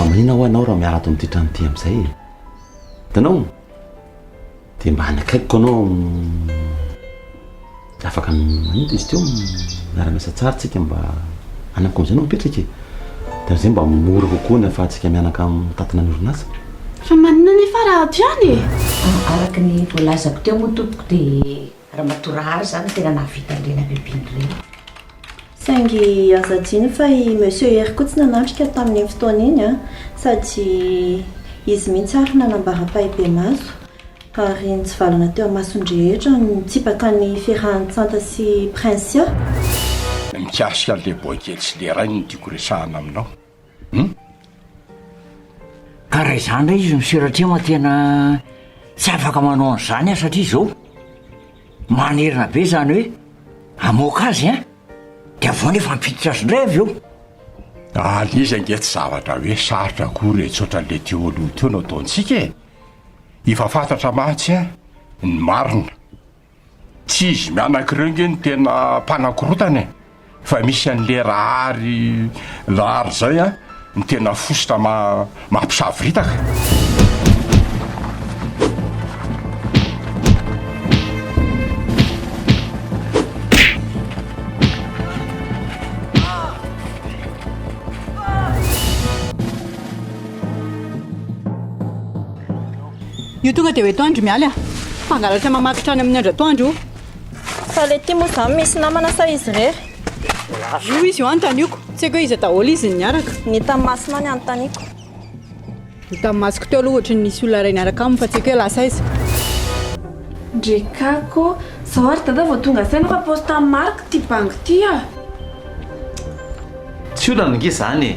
manina ho anao raha miara ato amin'ity trano ty amin'izay hitanao dia mba anakaikiko anao afaka manita izy teo miara-miasa tsara tsika mba anako amin'izay anao mipetraka dia zay mba mora kokoa ny ahafahantsika mianaka mitatina ny orinasa fa manina nefa raha aty araky ny voalazako teo moa tompoko dia raha matorahary zany tena nahavita nireny bebiny ireny saingy azadiny fa i monsieur Hery koa tsy nanatrika tamin'ny fotoana iny a sady izy mihitsy ary nanambara-pahibe maso ary nitsivalana teo amasondrehetra nitsipaka ny fiarahan-tsanta sy prinsia mikasika le boakely sy le ray ny tiako resahana aminao ka raha izany ra izy miseratrema tena tsy afaka manao an'izany a satria zao manerina be zany hoe amoaka azy a dia avao nefa mpiditra azy indray avy eo aliza nge tsy zavatra hoe sarotra kory tsotra le teo aloha teo no ataontsika e efa fantatra mahatsy a ny marina tsy izy mianakireo nge ny tena mpanakorotany fa misy an'le rahary zay a ny tena fositra mampisaviritaka io tonga dia hoetoandro mialy a fangalatra mamakitra any amin'ny andro atoandro fa le ty moa zany misy namana sa izy rery io izy io anontaniako tsy haiko hoe izy daholo izy ny niaraka ny tamasina ny anontaniako ny tamin'ny masiko teo aloha ohatra nisy olona ray niaraka aminy fa tsy haiko hoe lasa izy ndrekako zao ary dada vao tonga saina fa posta marque ty banky ty a tsy olana nge zany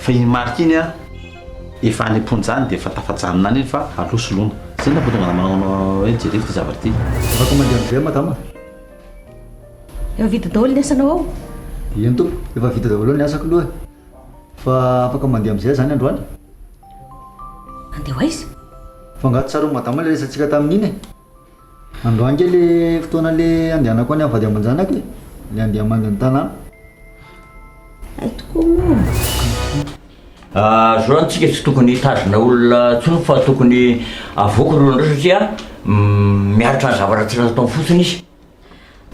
fa iny marika iny a efa any amponjany dia efa tafatsanina any iny fa alosoloana zay na botonga manao hoe jerevy ty zavatra ty afaka mandeha amin'izay madama efa vita daholo ny asanao ao ino tompo efa vita daholo ny asako aloha fa afaka mandeha amin'izay zany androany andeha ho aizy fa ngato tsaro madama le resantsika tamin'iny androany ke le fotoana le andehanako any avady aman-janako le andeha mandeha ny tanàna ay tokoa moa zao antsika tsy tokony hitazona olona tsony fa tokony avoako roandreo satria miaritra ny zavatra tsy raha taony fotsiny izy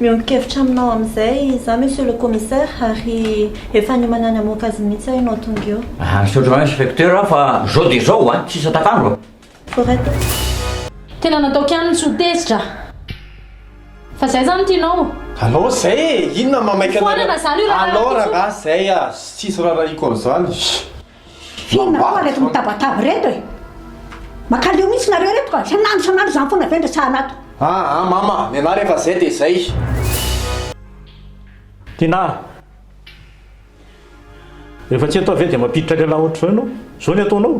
miombon-kevitra aminao amin'izay za monsieur le commissaire ary efa ny manany amoaka azy mihitsy ianao tonga eo misaotra inspecteur fa zao dia zao a tsisy atakandro forety tena nataoko ihany ny sotezitra fa zay zany tianao allo zay inona mamaika foanana zany io raha allo raha zay a tsisy raharaiko an'izany fina koa reto mitabataba reto e makaleo mihitsy nareo reto ka sanandro zany foana avy ndrasahanato mama ny ana rehefa zay dia zay tina rehefa tsy atao avy dia mampiditra lehilahy ohatry zao ianao zao ny ataonao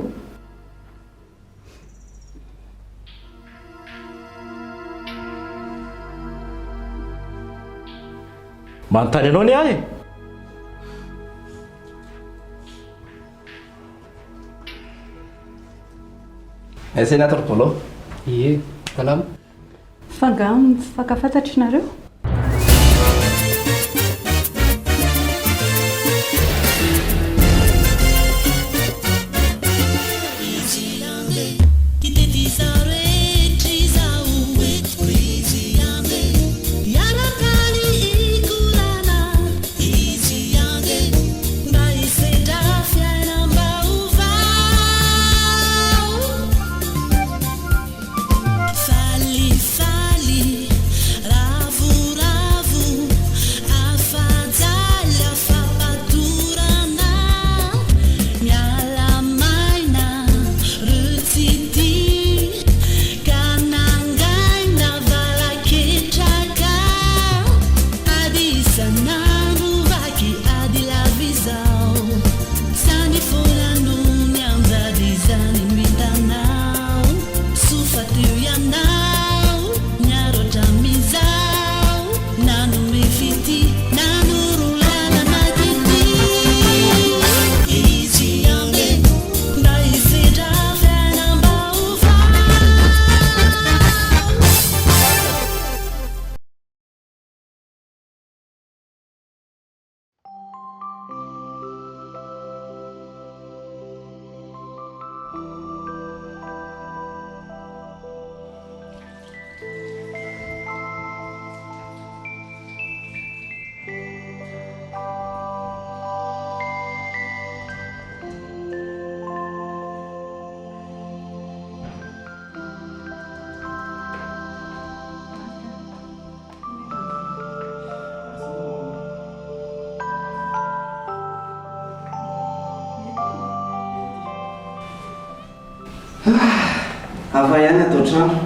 manontany anao ny ahy Essa é a Tropolo? Ie, salama. Fangam, fakafantatry nareo? Fali, ravu Hafa ihany atao trano.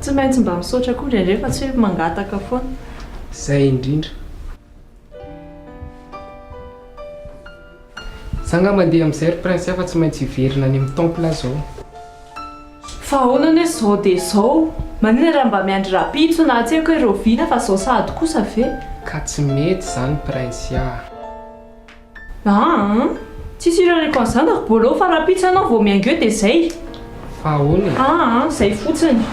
Tsy maintsy mba misaotra koa indraindray fa tsy hoe mangataka foana. Izay indrindra. Zanga mandeha amin'izay ry prince afa tsy maintsy hiverina any amin'ny temple zao. Fa ahoana ny zao dia zao? Manina raha mba miandry rapitso na tsy haiko hoe roviana fa zao sady kosa ve? Ka tsy mety zany prince Tsisy irareko an'izany ry bolo fa rapitso anao vao miaingeo dia zay. Fa ahoana? Zay fotsiny.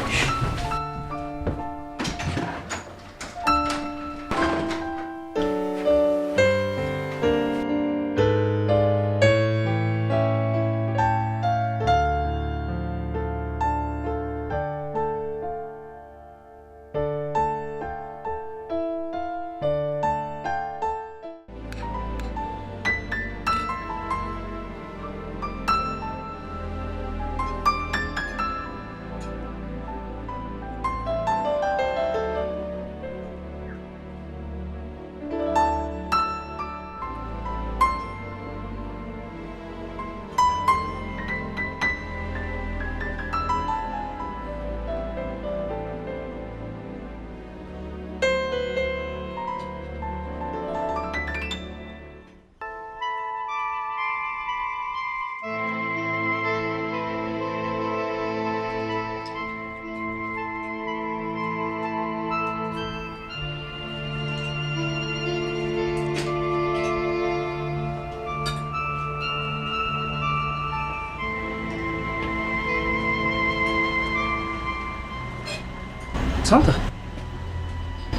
Santa?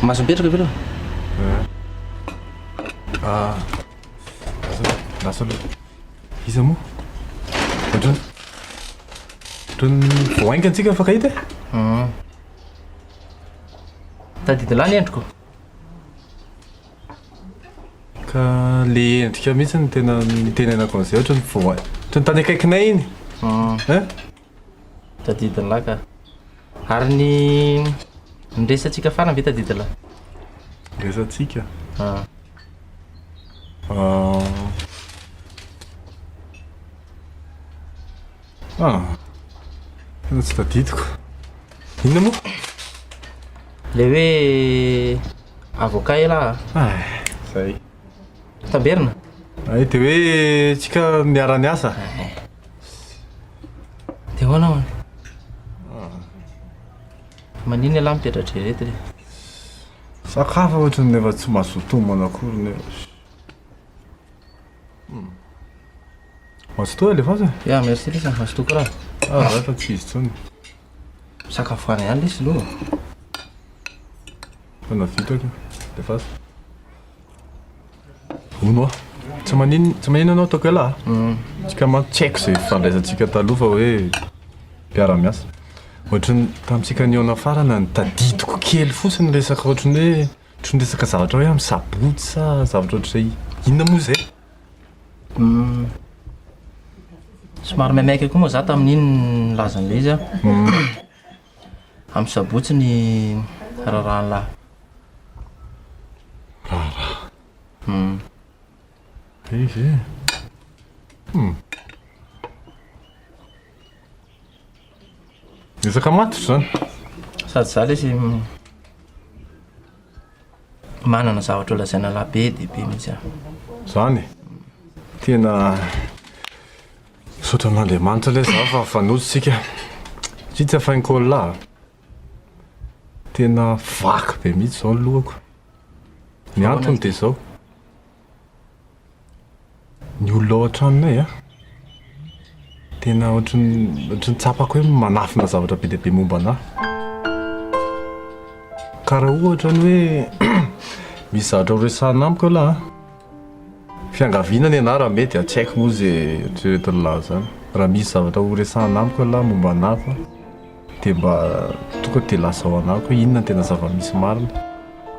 Maso mipetraka ve aloha? Lasa aloha. Iza moa? Ohatrany voainga antsika afaka hita e? Tadidilany endriko. Ka le endrika mihitsy ny tena nitenenako an'izay ohatrany voainga. Ohatrany tany akaikinay iny. Tadidilay ka. Ary ny resantsika farany ve tadidilay? Resantsika? Tena tsy tadidiko. Inona moa? Le hoe avocat ela. Zay. Taberina? Dia hoe tsika miara-miasa. Dia hoana hoana? Manino elahy mipetratra ireto re? Sakafa ohatrany nefa tsy mazotomana akory nefa. Mazotoa alefazy? Ya, merci lesa, mazotoko raha. Fa tsy izy tsony. Sakafo any ihany lesy aloha. Fa navitako alefazy. Ono ah. Tsy manino anao ataoko ela tsika tsy haiko izay fandraisantsika taloha fa hoe mpiara-miasa. Ohatrany tamintsika niona farana ny tadidiko kely fotsiny resaka ohatrany hoe resaka zavatra hoe amin'ny sabotsy sa zavatra ohatr'izay. Inona moa izay? Somary maimaika koa moa za tamin'iny nilazan'ilay izy amin'ny sabotsy ny raharahalahy. Raharaha? Izy resaka matotra zany? Sady za lesy manana zavatra lazaina lahy be dia be mihitsy aho. Zany? Tena misaotra amin'Andriamanitra ilay za fa fanozy tsika. Tsy afainko lahy. tena vaky be mihitsy zao ny lohako. Ny antony dia zao. Ny olona ao an-tranonay a tena ohatrany tsapako hoe manafina zavatra be dia be momba anahy. Karaha ohatra ny hoe misy zavatra horesahana amiko laha. Fiangaviana ny raha mety tsy haiko moa izay eritreretiny lahy zany. Raha misy zavatra horesahana amiko laha momba anahy fa dia mba tonga dia lasa ao anako hoe inona tena zava-misy marina.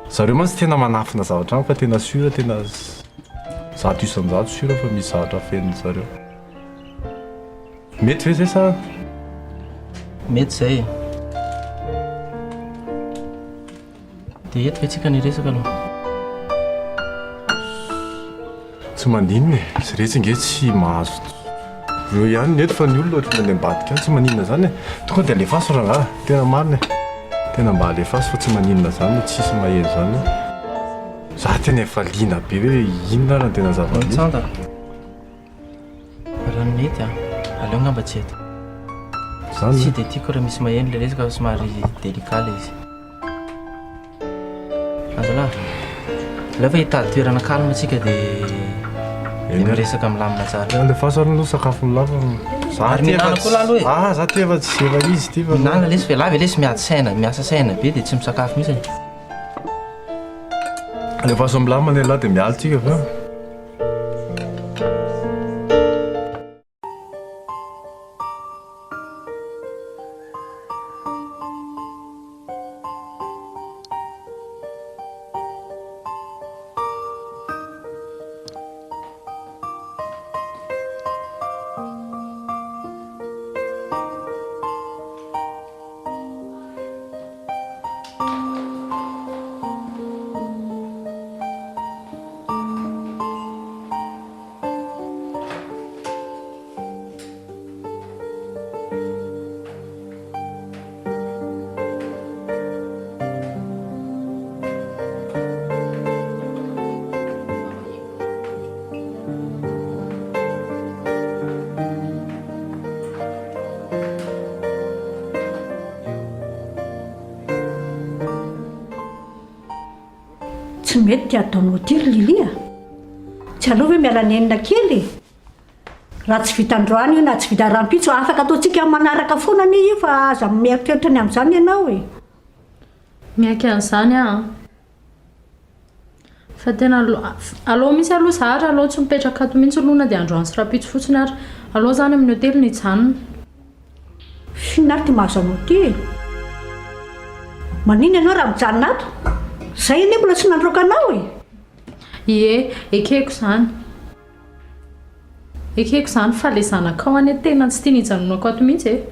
Zareo mantsy tena manafina zavatra amiko fa tena sura tena 100% sura fa misy zavatra feniny zareo. Mety ve zay sa? Mety zay. Dia eto ve tsika ny resaka aloha? Tsy mandinina e, sy retsy nge tsy mahazo reo ihany neto fa ny olona ohatry mandeha ambadika any tsy maninona zany e. Tonga dia alefaso rangaha, tena marina e. Tena mba alefaso fa tsy maninona zany, tsisy maheno zany. Za tena efa liana be hoe inona raha tena zava-misy. Tsanta. Raha ny mety aleo ngamba tsy eto. Zany tsy dia tiako raha misy maheno ilay resaka somary delika ilay izy. Azalahy, aleo fa hitady toerana kalma antsika dia miresaka milamina tsara. Alefaso ary aloha sakafo milava. Ary mihinana koa lahy aloha e. Za ty efa tsy eva izy ty fa mihinana lesy fa lava lesy miasa saina be dia tsy misakafo mihitsy. Alefaso milamina ny lahy dia mialitsika fa. Tsy mety ty ataonao ty ry Lilia. Tsy aleo hoe miala nenina kely. Raha tsy vita androany io na tsy vita rampitso afaka ataontsika manaraka foana ny io fa aza mieritreritra ny amin'izany ianao e. Miaiky an'izany fa tena aleo misy aloha zahatra aleo tsy mipetraka ato mihitsy aloha na dia androany sy rapitso fotsiny ary aleo zany amin'ny hotely ny hijanona. Finary ty mahazo anao ty. Manina ianao raha mijanona ato? Zay anie mbola tsy nandroaka anao e. Ie, ekeko zany. Ekeko zany fa ilay zanakao anie tena tsy tiany hijanonako ato mihitsy e.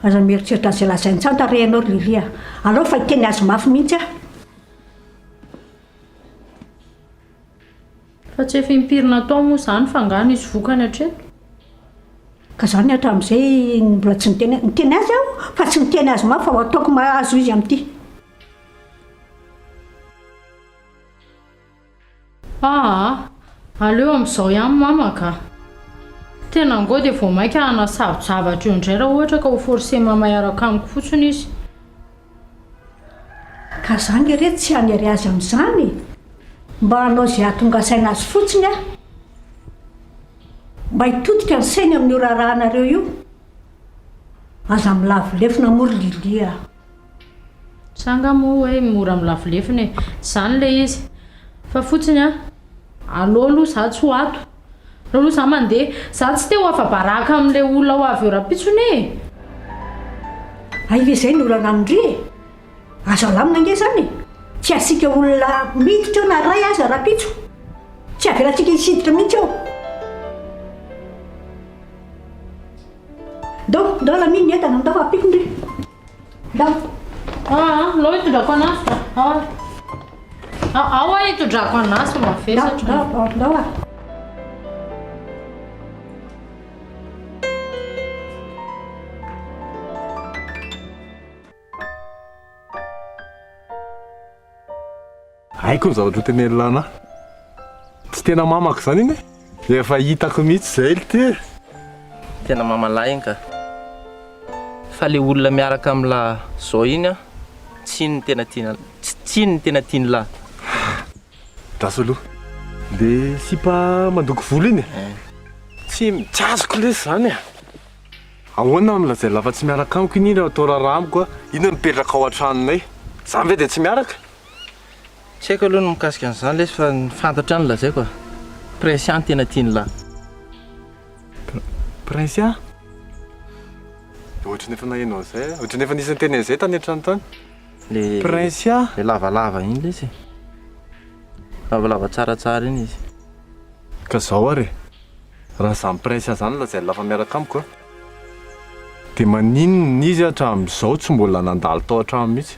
Aza mieritreritra an'izay lazainy tsanta re ianao ry Lilia. Aleo fa hiteny azy mafy mihitsy aho. Fa tsy efa impirina tao moa zany fa ngano izy vokany hatreto. Ka zany hatramin'izay mbola tsy niteny azy aho fa tsy niteny azy mafy fa ataoko mahazo izy amin'ity. Aleo amin'izao ihany mamaka. Tena ngô dia vao mainka hanasavy zavatra io indray raha ohatra ka ho forcé mama hiaraka amiko fotsiny izy. Ka zany re tsy hanery azy amin'izany. Mba hanao izay ahatonga saina azy fotsiny aho. Mba hitodika ny sainy amin'ny raharahanareo io. Aza milavolefina moa ry Lilia. Sanga moa hoe mora milavolefina e. Zany ilay izy. Fa fotsiny aleo aloha za tsy ho ato. Raha aloha za mandeha, za tsy te ho afa-baraka amin'ilay olona ho avy eo rapitsony e. Ay ve zay ny olana amindry e. Azo alamina nge zany. Tsy asika olona miditra eo na ray aza rapitso. Tsy avelatsika hisiditra mihitsy eo. Ndao la miny entana ndao fa pikindry. Ndao. Lao hitondrako anazy ka. Ao hitondrako anazy mavesatra. Ndao a. Haiko ny zavatra ho teneny lanahy. Tsy tena mamako zany iny e. Efa hitako mihitsy zay ty. Tena mamalahy iny ka. fa le olona miaraka amin'lahy zao iny a tsy ny tena tiany lahy. Dasy aloha dia sipa mandoko volo iny tsy azoko lesy zany a. Ahoana milazay lafa tsy miaraka amiko iny atao raharaha amiko a iny mipetraka ao an-tranonay za ve dia tsy miaraka. Tsy haiko aloha no mikasika an'izany lesy fa ny fantatra ny lazay koa Prince ny tena tiany lahy. Prince a? Ohatry nefa nahenao zay ohatry nefa nisy teny an'izay tany an-trano tany. Le Prince a? Le lavalava iny lesy. Lavalava tsaratsara iny izy. Ka zao ary raha zany Prince zany lazay lafa miaraka amiko a dia maninona izy hatramin'izao tsy mbola nandalo tao an-trano mihitsy.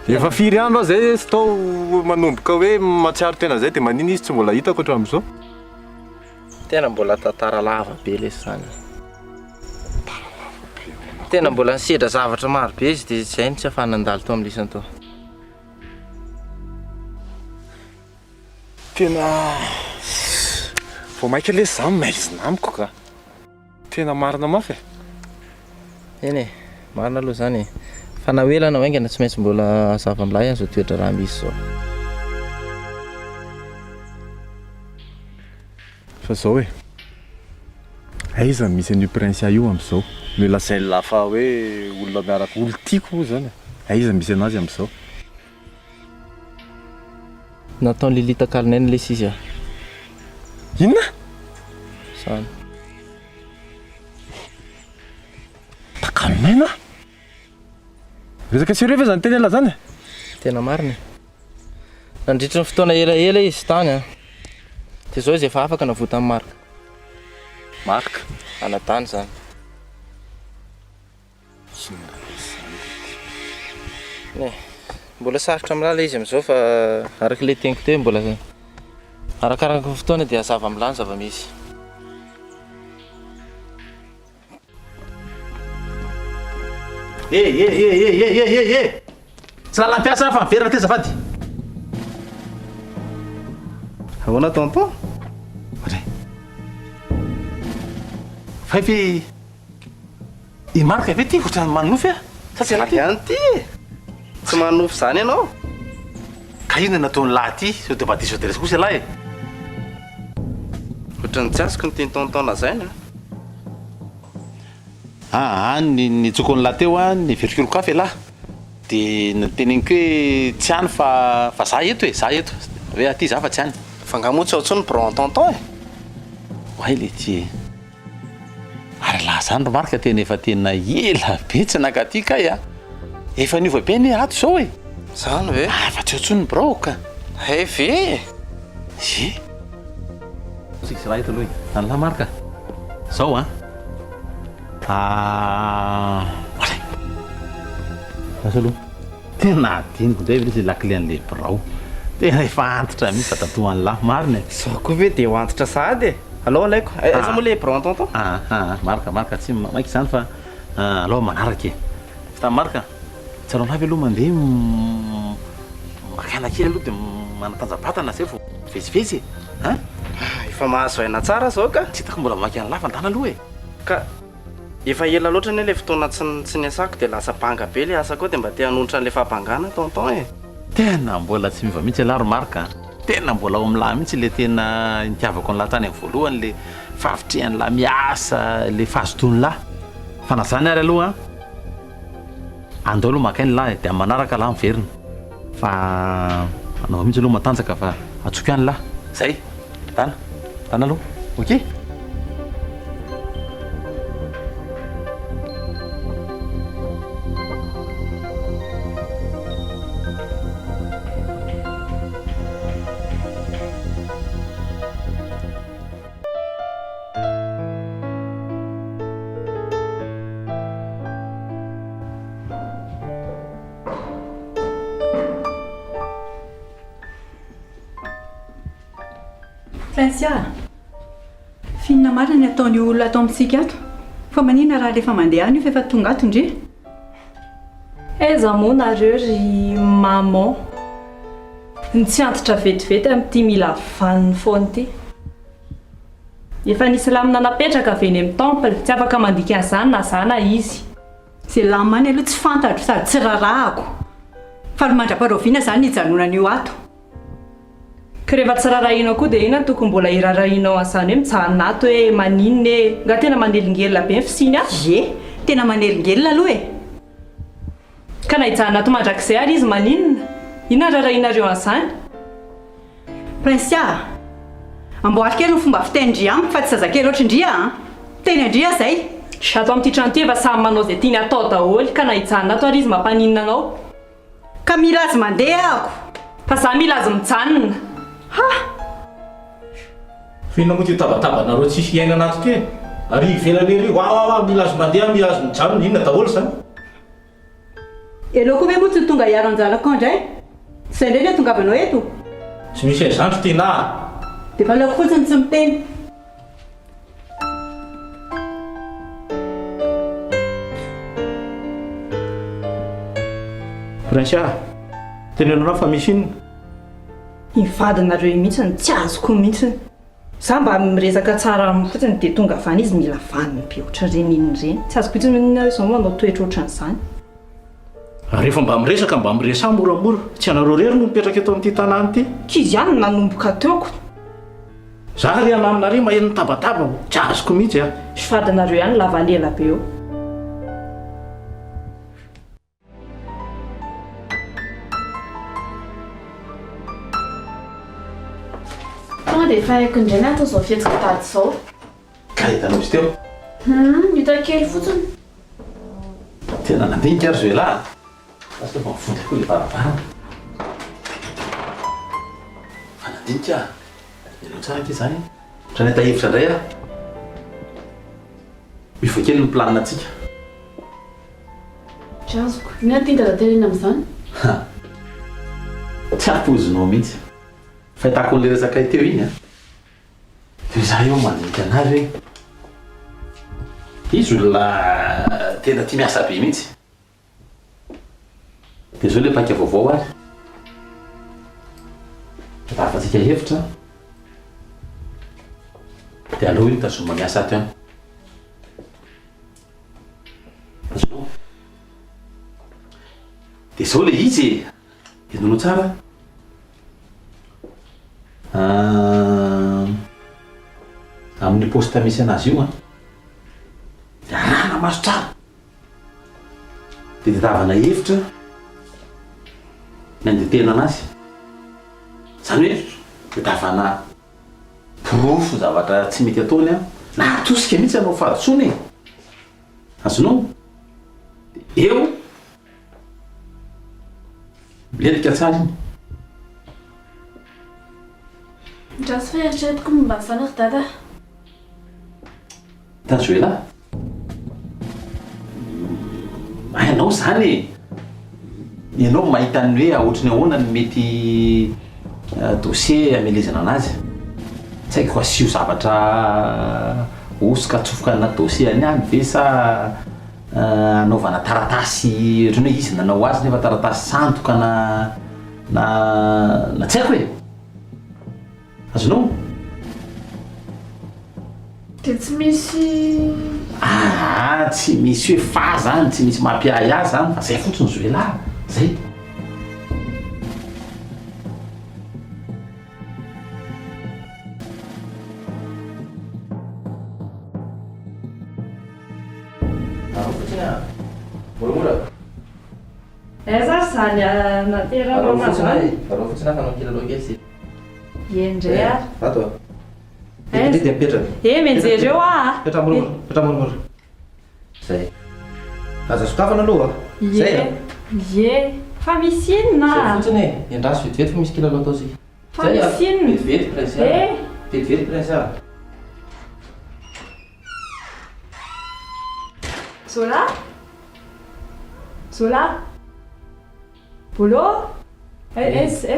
Efa firy andro aho zay sy tao manomboka hoe matsiaro tena zay dia maninona izy tsy mbola hitako hatramin'izao. Tena mbola tantara lava be lesy zany. Tena mbola nisedra zavatra maro be izy dia izay ny tsy ahafahana nandalo tao amin'lisany tao. Tena vao maika lesy zany maizina amiko ka tena marina mafy. Eny e, marina aloha zany e. Fa na hoe lana vaingana tsy maintsy mbola azava amin'lahy azo toetra raha misy zao. Fa zao e aiza misy an'io Prince io amin'izao le lazay lafa hoe olona miaraka olo tiako moa zany aiza misy anazy amin'izao. Nataony Lilita Kalinaina lesy izy a. Inona? Zany. Kalinaina? Resaka sérieux ve zany teny ela zany? Tena marina. Nandritra ny fotoana elaela izy tany a. Dia zao izy efa afaka navota amin'ny marika. Marika anatany zany. Mbola sarotra milala izy amin'izao fa araka le teniko teo mbola arakaraka ny fotoana dia hazava milany zava-misy. Tsy raha lampiasa fa miverina ty azafady. Ahoana tonton? Faify i marika ve ty ohatrany manofy a? Sa tsy anaty ihany ty tsy manofy zany ianao. Ka ino nataony lahy ty sao de mba diso adresy kosa lahy e. Ohatrany tsy azoko ny tiany tonton lazaina. Ny tsokony lahy teo a ny verokiro-kafy lahy dia nyteneniko hoe tsy hany fa za eto e, za eto hoe aty za fa tsy hany fa ngamotsy ao tsony bron tonton e. Oay le ty ary lahy zany ro marika tena efa tena ela be tsy nakaty kay a efa niova be ny ato zao e. Zany ve? Fa tsy ao tsony bro ka ve sika raha eto aloha any lahy marika zao a. Asa aloha tena adiniko zay ilay lakile an'le birao tena efa antitra mihitsy fatatohan'ny lahy marina e. Zao koa ve dia ho antitra sady e. Alao alaiko aiza moa le bron tonton? Marika tsy maiky zany fa alao manaraka e. Fa marika tsy alao navy aloha mandeha makana kely aloha dia manatanjabatana zay vao vezivezy e. Efa mahazo aina tsara zao ka tsy hitako mbola makana lafandana aloha e. Ka efa ela loatra ne le fotoana tsy niasako dia lasa banga be le asa koa dia mba te hanonitra n'le fahabangana tonton e. Tena mbola tsy miva mihitsy alaro marika tena mbola ao amin'lahy mihitsy le tena nitiavako ny lahy tany amin'ny voalohany le fahavitrehan'ny lahy miasa le fahazotoany lahy fa na zany ary aloha andao aloha maka ny lahy dia manaraka lahy miverina fa anao mihitsy aloha matanjaka fa atsoky any lahy zay tana aloha ok. Prince fihinana marina ny ataony olona atao amintsika ato fa manina raha rehefa mandeha any io fa efa tonga ato ndre. Aiza moa nareo ry maman ny tsy antitra vetivety amin'ity mila vaniny foana ity. Efa nisy lamina napetraka avy eny amin'ny temple tsy afaka mandika an'izany na zana izy. Zay lamany aloha tsy fantatro sady tsy rarahako. Fa ny mandra-paroviana zany nijanonan'io ato. Ka rehefa tsy rarahinao koa dia ina tokony mbola irarahinao an'izany hoe mijanona ato hoe maninona e. Nga tena manelingelina be ny fisiny a? Ye, tena manelingelina aloha e. Ka na hijanona ato mandrakizay ary izy maninona? Ina rarahinareo an'izany? Prinsia, amboary kely ny fomba fiteny amiko fa tsy zazakely ohatry ndria. Teny andria zay. Ato amin'ity trano ity efa samy manao izay tiany atao daholo. Ka na hijanona ato ary izy mampaninona anao? Ka mila azy mandeha ako. Fa za mila azy mijanona. Ha! Fihinana moa ty tabatabanareo tsisy iainana ato ty. Ary ivelany ery wa mila azy mandeha, mila azy mijanona, inona daholo zany? Eloko hoe moa tsy tonga hiaro anjanako indray. Zay indray no tongavanao eto. Tsy misy aizandro ty na. Dia fa loko fotsiny tsy miteny. Prinsia, tenenao fa misy inona? Ivadinareo mihitsy tsy azoko mihitsy. Za mba miresaka tsara aminy fotsiny dia tonga avany izy mila vaniny be ohatry ireny inona ireny. Tsy azoko mihitsy minina izao manao toetra ohatran'izany. Rehefa mba miresaka mba miresa moramora. Tsy anareo rery no mipetraka eto amin'ity tanàna ity. Kizy ihany nanomboka teoko. Za ry anaminareo maheno ny tabataba, tsy azoko mihitsy a. Ivadinareo ihany lava lela be eo. Tonga dia efa haiko indray atao izao fietsika tady izao. Ka hitanao izy teo? Hita kely fotsiny. Tena nandinika ary zay lahy. Asa efa mivontaka koa ilay varavarana. Fa nandinika. Ianao tsara anke zany. Ohatrany atahevitra indray aho. Mivoa kely ny planinantsika. Tsy azoko. Ina tinta da tenena amin'izany? Tsy ampozinao mihitsy. Fahitako n'ilay resaka teo iny a. Dia za eo mandinika anazy hoe izy olona tena tia miasa be mihitsy. Dia zao ilay paika vaovao ary. Raha afatsika hevitra dia aleo iny tazoma miasa ato ihany. Azonao. Dia zao ilay izy enonao tsara. Amin'ny poste misy anazy io a. Dia arahana maso tsara. Dia tavana hevitra ny andetena anazy. Zany hoe tavana porofo zavatra tsy mety ataony a. Na atosika mihitsy anao fahatsony e. Azonao. Dia eo miletika tsara iny. Ndraso fa eritreretiko momba ny fanaky dada. Tazo lahy. Hainao zany e. Ianao mahita ny hoe ohatrany ahoana ny mety dossier amelezana anazy. Tsy haiko asio zavatra osika atsofoka anaty dossier any any ve sa anaovana taratasy ohatrany hoe izy nanao azy nefa taratasy sandoka na tsy haiko e. Azonao? Dia tsy misy... Tsy misy hoe fa zany, tsy misy mampiahy azy zany, fa zay fotsiny zoe lahy, zay. Moramora. Aiza zany naterana mazany. Varao fotsiny afa anao kilalao kely sy. Endray ary. Vato. Dia mipetraka. Mienjereo Petra moramora. Petra moramora. Zay. Aza sokafana aloha. Ye. Fa misy inona? Zay fotsiny e. Endraso vetivety fa misy kilalao atao sika. Fa misy inona? Vetivety prince. Vetivety prince. Zola? Zola? Bolo?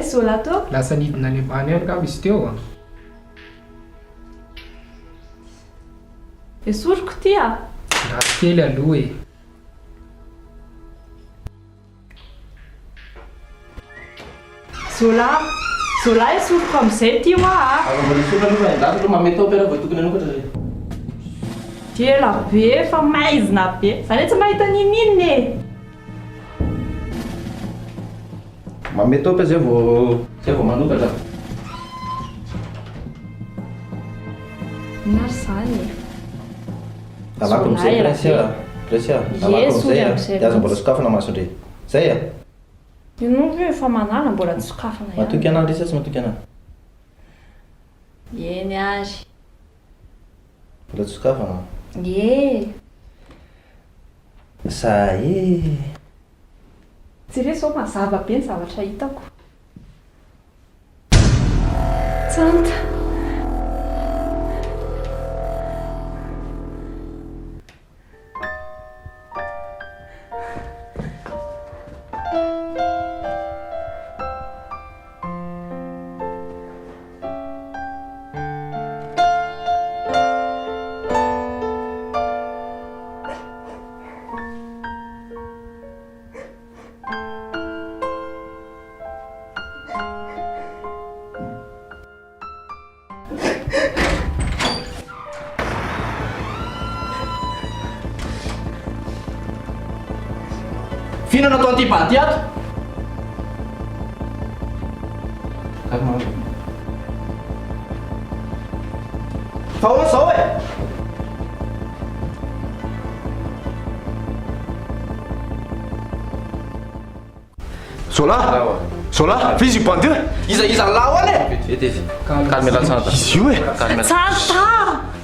Zola to? Lasa nidina any ambany any ka izy teo a. Esoriko ty a? Raha kely aloha e. Zola? Zola esoriko amin'izay ty hoa a? Mbola esoriko aloha endraso aloha mamety opera voa tokony anokatra zay. Dela be fa maizina be zany hoe tsy mahita ninninny e mametopy zay vao manokatra maro zany alako am'izay presia alako am'izay de aza mbola sokafana masondre zay a ino hoe fa manala mbola tsy sokafana matoky anah ndresa tsy matoky anah eny azy mbola tsy sokafana ye za tsy re sao mazava be ny zavatra hitako tsanta Fihinana atao antipaty ato fa hoana zao e Sola fizy bande iza lao ane vety izy calme la tsanta izy io e tsanta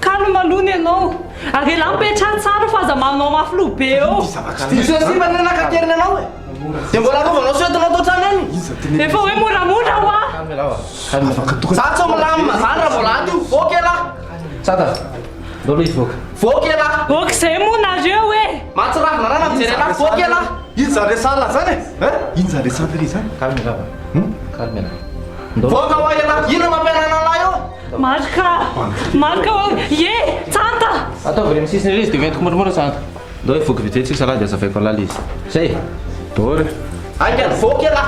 calme malony ianao ary la mipetra tsara fa aza manao mafilo be eo sy mananakateriny anao e de mbola rovanao soentinao tao trano any efa hoe moramora hoa za tsy milamina zany raha mbola aty io voky ela tsata dolo izy voky voky ela voky zay moa nareo e matsirafina rana mijery anazy voky ela ino zany resana zany e ino zany resana ry zany calme lava calme la voka hoa ela ino mampianana anahy eo marika ye tsanta ataovy re misisiny ry izy de mentiko moramora tsanta do hoe voky vitsetsika salahy de azavaiko alala izy zay dory aikany voky ela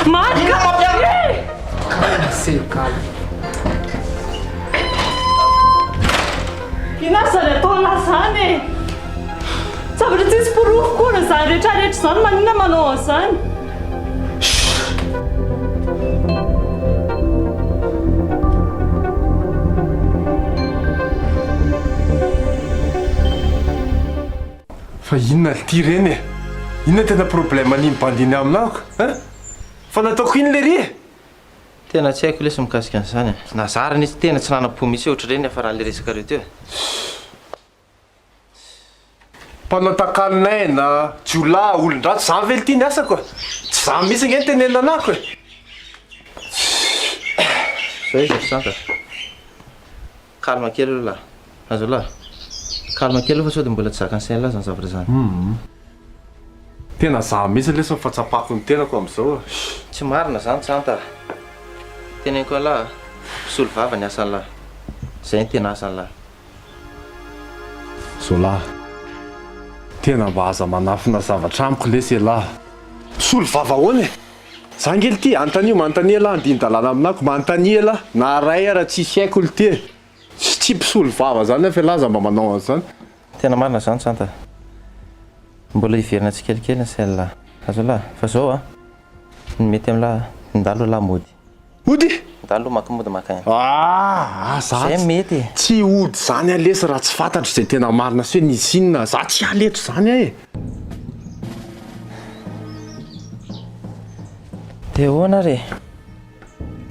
marika inazany ataona zany e zavatra tsisy porofo koa na zany rehetrarehetra zany manina manao an'izany fa inona ty reny e inona tena problème aniny bandiny aminako fa nataoko iny le ry tena tsy haiko lesy mikasika an'izany nazarany izy tena tsy nanam-po misy ohatra reny afa rahan'le resaka reo teo mpanao takalinay na jiolahy olon-drato zany vely ty ny asa koa tsy za misy ngeny tenena anako e zao izy santa calme kely aloha lahy azo lahy calme kely aloha fa sao de mbola tsy zakany saina lahy zany zavatra zany tena za misy lesy mifatsapako ny tenako am'izao tsy marina zany santa teneniko lahy pisolo vava ny asany lahy zay ny tena asany lahy Zola tena mba aza manafina zavatra amiko lesy lahy pisolo vava hoany e za ngely ty antanio manontania lahy andiny-dalàna aminako manontania lahy na ray raha tsisy haiko ly ty sy tsy pisolo vava zany fa laza mba manao an'izany tena marina zany santa mbola hiverina tsikelikely ny saina lahy azo lahy fa zao a ny mety am'lahy ndalo lahy mody ndalo maka mody maka zay mety tsy ody zany alesy raha tsy fantatro zay tena marina sy hoe nisy inona za tsy aletro zany e de hoana re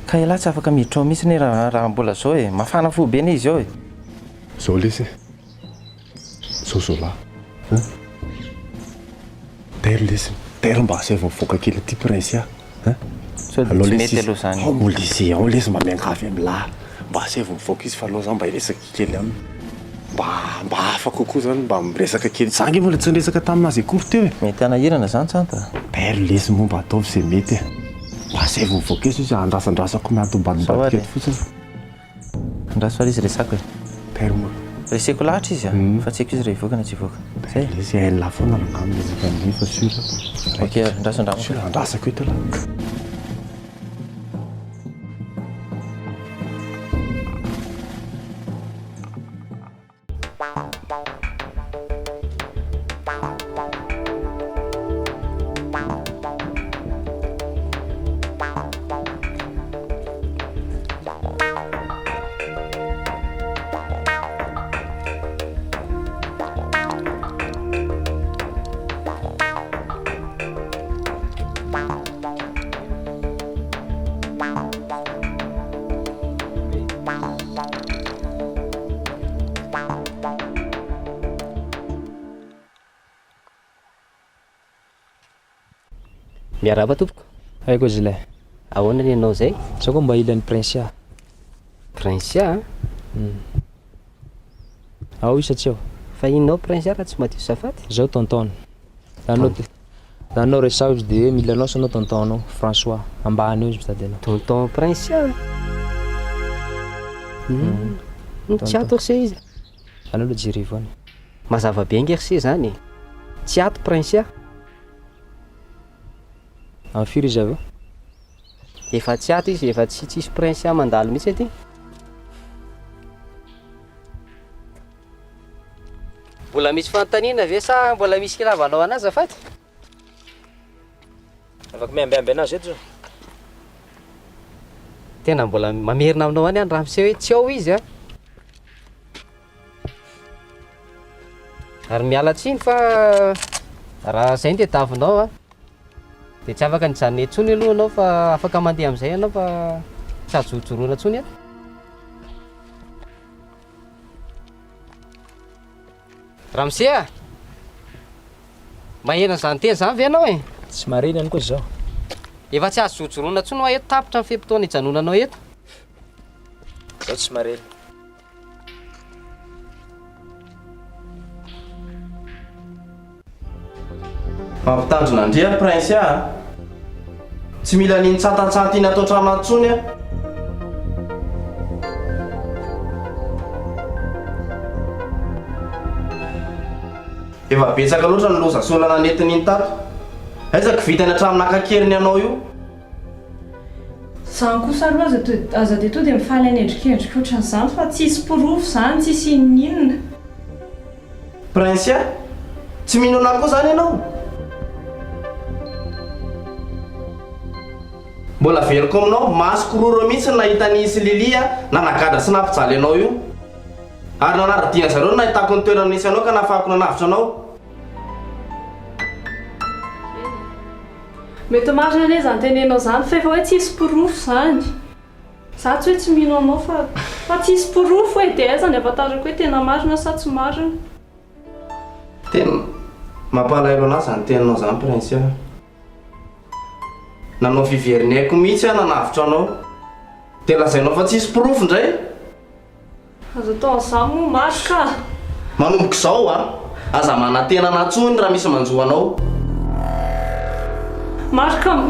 ka elahy tsy afaka miditra ao mihitsy ny raha mbola zao e mafana fo be ny izy ao e zao lesy zao lahy tero lesy tero mba asy voaka kely ty prince aloha mety aloha zany molise ao lesy mba miangavy am'lahy mba asy mivoaka izy fa aloha zany mba hiresaka kely aminy mba afaka kokoa zany mba miresaka kely za nge mbola tsy niresaka taminazy akory teo e mety anahirana zany santa tero lesy moa mba ataovy zay mety mba asy mivoaka izy izy andrasandrasako miatombadimbadikety fotsiny andraso fa izy resako e tero moa reseko lahatra izy fa tsy haiko izy reha hivoaka na tsy hivoaka zay lesy hain'lahy foana raha kamizaka amin'iny fa sura ok andraso andrasako eto lahy Miarahaba tompoko. Aiko zilay. Ahoana ny ianao zay? Sao koa mba ilan'ny Prince. Prince? Ao isa tsy ao. Fa inao Prince raha tsy madio safaty? Zao tonton. Anao resao izy dia milanao sanao tonton anao François ambany eo izy mitady anao. Tonton Prince. Tsy ato se izy. Anao lo jery voany. Mazava be ngerse zany. Tsy ato Prince. Amin'ny firy izy avy eo? Efa tsy ato izy, efa tsy tsisy Prince mandalo mihitsy aty. Mbola misy fanontaniana ve sa mbola misy kilavanao anazy afaty? Afaka miambiamby anazy eto zao. Tena mbola mamerina aminao any raha miseho hoe tsy ao izy. Ary miala tsiny fa raha zay dia tavinao dia tsy afaka nijanona etsony aloha anao fa afaka mandeha amin'izay anao fa tsy ajorojoroana tsony eto. Ramose mahena izany teny izany ve anao e? Tsy mareny ihany koa zao. Efa tsy azo jorojoroana tsony ho eto tapitra ny fepitoana hijanonanao eto. Zao tsy mareny. Mampitandrina andrea Prince tsy mila niny tsantatsanta iny atao trano antsony efa betsaka loatra ny loza solana nentin'iny tato. Aizaka vita ny hatramin'nakakeriny anao io. Zany kosa aloha aza dia to dia mifaly any endrikendrika ohatran'izany fa tsisy pirofo zany tsisy inon'inona. Prince tsy minona koa zany ianao. Mbola veliko aminao masoko roro mihitsy nahita nisy Lilia nanagadra sy nampijaly anao io. Ary nanaradiana zareo nahitako ny toerana nisy anao ka nahafahako nanavitra anao. Mety marina ane zany tenenao zany fa efa hoe tsisy pirofo zany. Za tsy hoe tsy mino anao fa tsisy pirofo hoe dia aiza ny ahafantarako hoe tena marina sa tsy marina. Tena mampalahelo anazy zany teninao zany Prince. Nanao fiveriny haiko mihitsy nanavitra anao. Dia lazainao fa tsisy pirofo indray. Azo tao an'izany moa marika. Manomboka izao aza manantena natsony raha misy manjoa anao. Marika.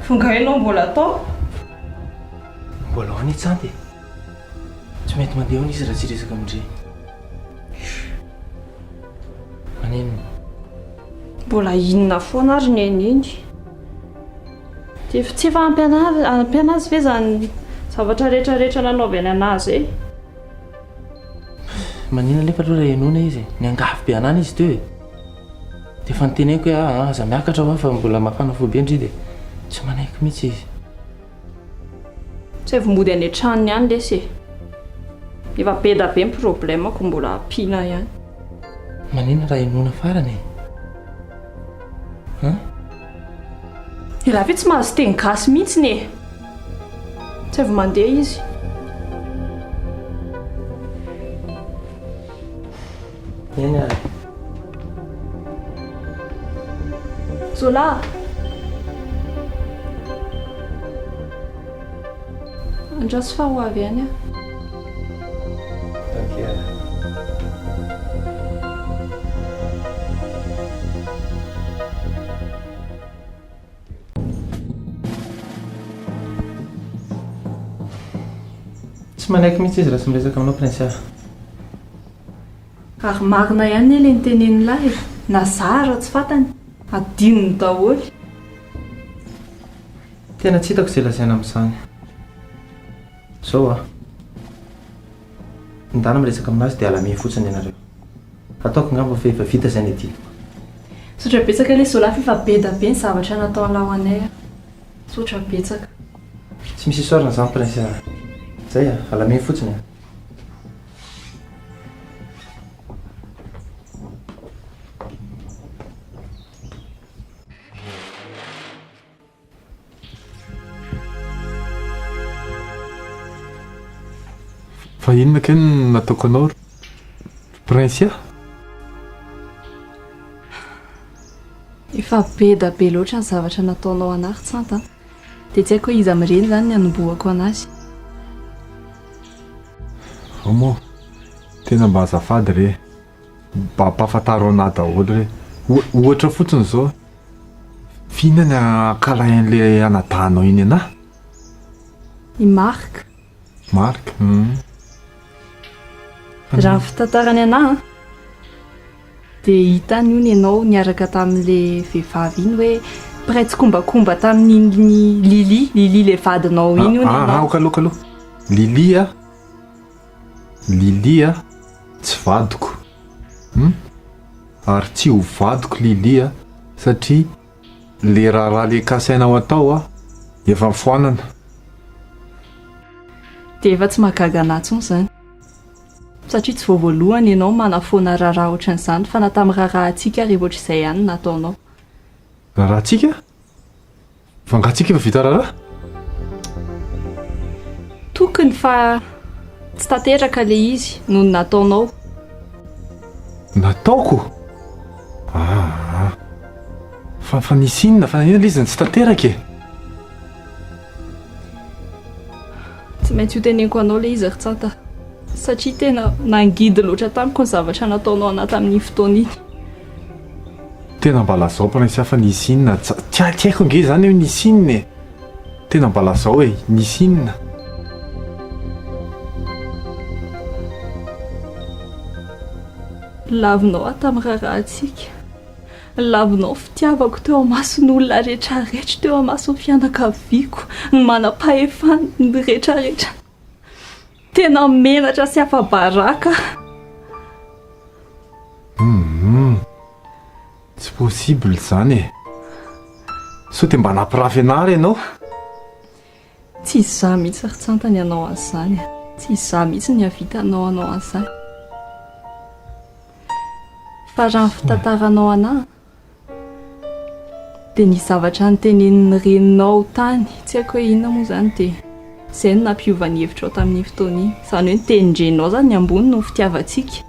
Fonga ianao mbola tao? Mbola ho any tsanty. Tsy mety mandeha ho izy raha tsy resaka amindray. Maneno. Mbola inona foana ary ny aniny. Tsy efa ampy anazy ve zany zavatra rehetrarehetra nanaovy any anazy e? Manina nefa aloha raha ianona izy. Niangafy be anany izy teo e. Dia efa niteneko hoe aza miakatra ho fa mbola mafana fo be indri dia tsy manaiky mihitsy izy. Tsy vombody any an-tranony ihany lesy. Efa be da be ny problemako mbola ampiana ihany. Manina raha ianona farany e. Raha ve tsy mahazo teny gasy mihitsy ne? Tsy avy mandeha izy. Eny ary. Zola. Andraso fa ho avy any Tsy manaiky mihitsy izy raha tsy miresaka aminao Prince. Ary marina ihany ilay nitenen'ny lahy na zara tsy fantany adinony daholy. Tena tsy hitako izay lazaina amin'izany. Zao a ndana miresaka aminazy dia alamia fotsiny ianareo. Ataoko ngamba fa efa vita izay ny adiniko. Sotra betsaka ilay zao lahy fa efa beda be ny zavatra natao anao anay. Sotra betsaka. Tsy misy isorana izany prince. Zay a, alamia fotsiny. Fa inona keny nataoko anao prince? Efa beda be loatra ny zavatra nataonao anahy Tsanta. Dia tsy haiko hoe iza mireny izany ny anombohako anazy. Mo tena mba azafady re, mba mpafantaro anahy daholo re. Ohatra fotsiny zao, fihinana kalain'ilay anadanao iny anahy? I Mark. Mark? Raha ny fitantarany anahy dia hitany io ianao niaraka tamin'ilay vehivavy iny hoe mpiray tsy kombakomba tamin'iny Lily ilay vadinao iny io ianao. Okaloha. Lily tsy vadiko. Ary tsy ho vadiko Lily satria le raha le kasainao atao efa mifoanana. Dia efa tsy mahagaga anahy intsony izany. Satria tsy voavoalohany ianao manafoana raharaha ohatran'izany fa na tamin'ny raharantsika rehefa ohatr'izay ihany nataonao. Raharantsika? Fa ngatsika efa vita raharaha? Tokony fa tsy tanteraka ilay izy noho ny nataonao. Nataoko? Fa nisy inona fa inona ilay izy tsy tanteraka e? Tsy maintsy ho teneniko anao ilay izy ry Tsanta. Satria tena nangidy loatra tamiko ny zavatra nataonao anahy tamin'iny fotoana iny. Tena mba lazao prince fa nisy inona? Tsy haiko nge zany hoe nisy inona e. Tena mba lazao hoe nisy inona? Lavinao tamin'ny raharantsika. Lavinao fitiavako teo amason'olona rehetrarehetra, teo amason'ny fianakaviako, ny manam-pahefana ny rehetrarehetra. Tena menatra sy afa-baraka. Tsy possible zany e. So te mba nampirafy anahy ianao? Tsy izaho mihitsy ry Tsanta ny anao an'izany. Tsy izaho mihitsy ny havitanao anao an'izany. Fa raha ny fitantaranao anahy dia ny zavatra nitenen'ny reninao tany, tsy haiko hoe inona moa izany dia izay no nampiova ny hevitra ao tamin'ny fotoana iny. Izany hoe nitenindrenao izany ny ambony no fitiavantsika.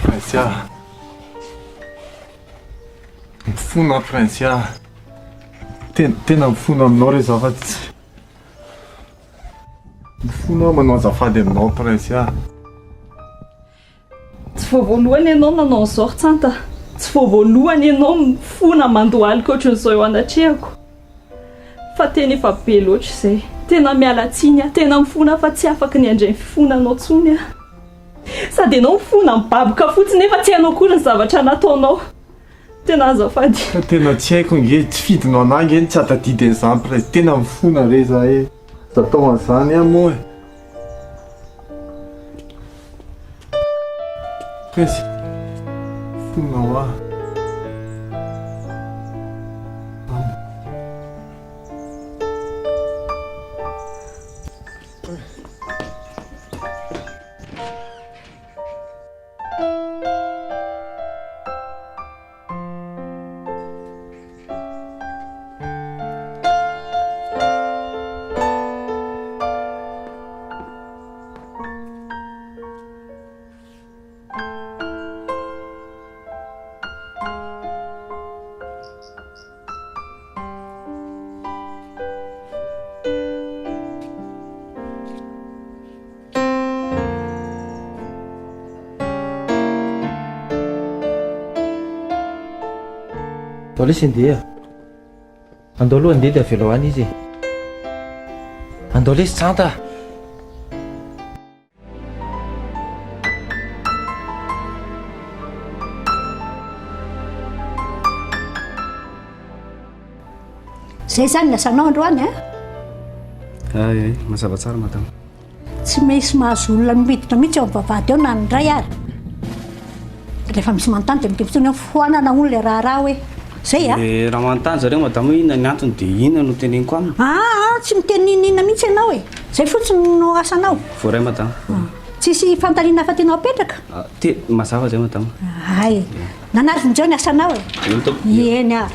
Prince, mifona prince, tena mifona aminao re zava-tsy. Mifona manao azafady aminao prince. Tsy voavoalohany ianao nanao an'izao ry Tsanta. Tsy voavoalohany ianao mifona mandohalika ohatran'izao eo anatrehako. Fa tena efa be loatra izay. Tena miala tsiny tena mifona fa tsy afaka ny andray fifonanao tsony sady ianao mifona mibaboka fotsiny nefa tsy hainao kory ny zavatra nataonao. Tena azafady. Tena tsy haiko nge, tsy fidinao anahy nge tsy atadidy an'izany prince. Tena mifona re za e. Zatao an'izany moa e. Prince, mifona aho. Tao lesy ndeha. Andao aloha ndeha dia avela ho any izy. andao lesy tsanta. Zay zany ny asanao androany a? Ay, mazava tsara madamo. Tsy misy mahazo olona miditra mihitsy ao am-bavahady eo na ndray ary. Rehefa misy manontany dia miteny fotoana foanana hono le raharaha hoe zay a? Raha manontany zareo madamo hoe inona ny antony dia inona no teneniko aminy. Tsy miteny inona mihitsy ianao e. Zay fotsiny no asanao. Voaray madamo. Tsisy fantaniana afa tianao apetraka? Mazava zay madamo. Ay, nanarvin'izao ny asanao e. Eny a.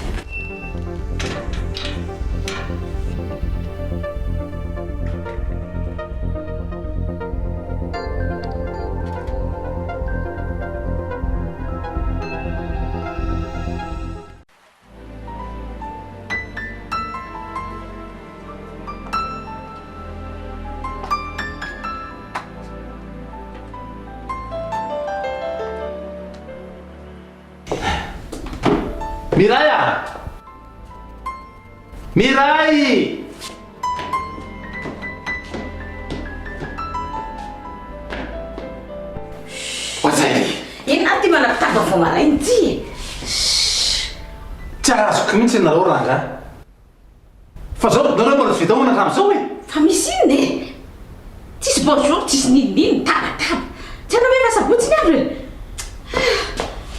Miray a! Miray! Oazay! Ina ty manapitaba vao marainy ty. Tsy azoko mihitsy ianareo ranga. Fa zao nareo mbola tsy vita hoana hatramin'izao e. Fa misy iny e. Tsisy bonjour, tsisy nininy, tabataba. Tsy anao hoe fa sabotsy ny avy e.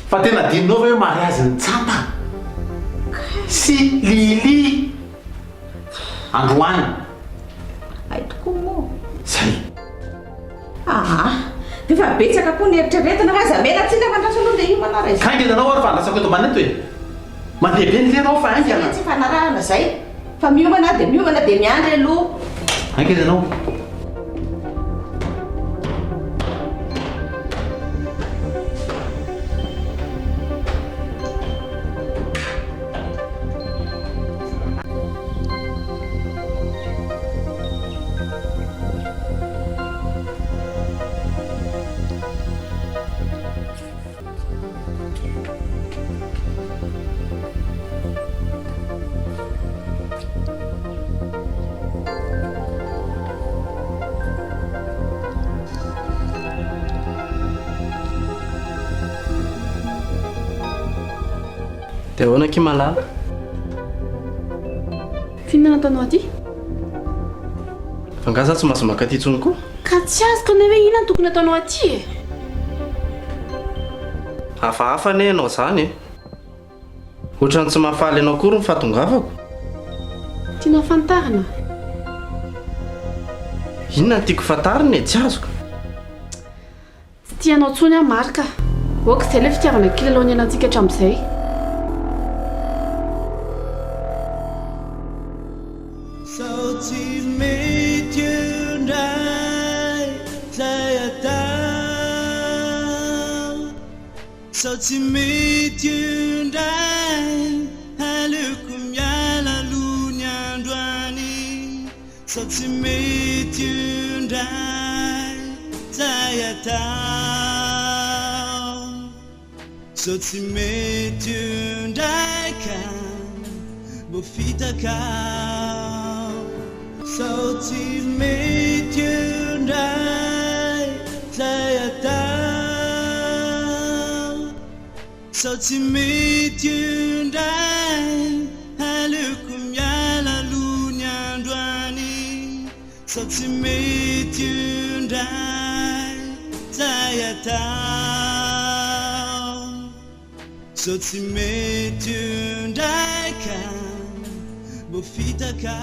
Fa tena dininao hoe mariazy ny tsanta. Si Lily androany. Ay tokoa moa. Zay. Efa betsaka koa ny eritreretana fa zamena tsy ilay fandrasa aloha dia io manara izy. Kaingy ianao ary fandrasako eto maneto e. Mandeha be ny lenao fa aingana. Tsy fanarahana zay. Fa miomana dia miandry aloha. Aingana ianao. Dia ahoana ky malala? Fihinana tanao aty? Fa ngaza tsy mahazo maka aty intsony koa? Ka tsy azoko ny hoe inona no tokony ataonao aty e. Hafahafa ne ianao zany e. Ohatrany tsy mahafaly ianao akory ny fahatongavako. Tianao fantarina? Inona no tiako fantarina e, tsy azoko. Tsy tianao tsony aho marika. Oaka izay ilay fitiavana kilalaony anantsika hatramin'izay. Sao tsy mety indray aleoko miala aloha ny androany. Sao tsy mety indray zay atao. Sao tsy mety indray ka mbo fitaka. Sao tsy mety indray zay atao. Sao tsy mety indray aleoko miala aloha ny androany. Sao tsy mety indray zay atao. Sao tsy mety indray ka mbo fitaka.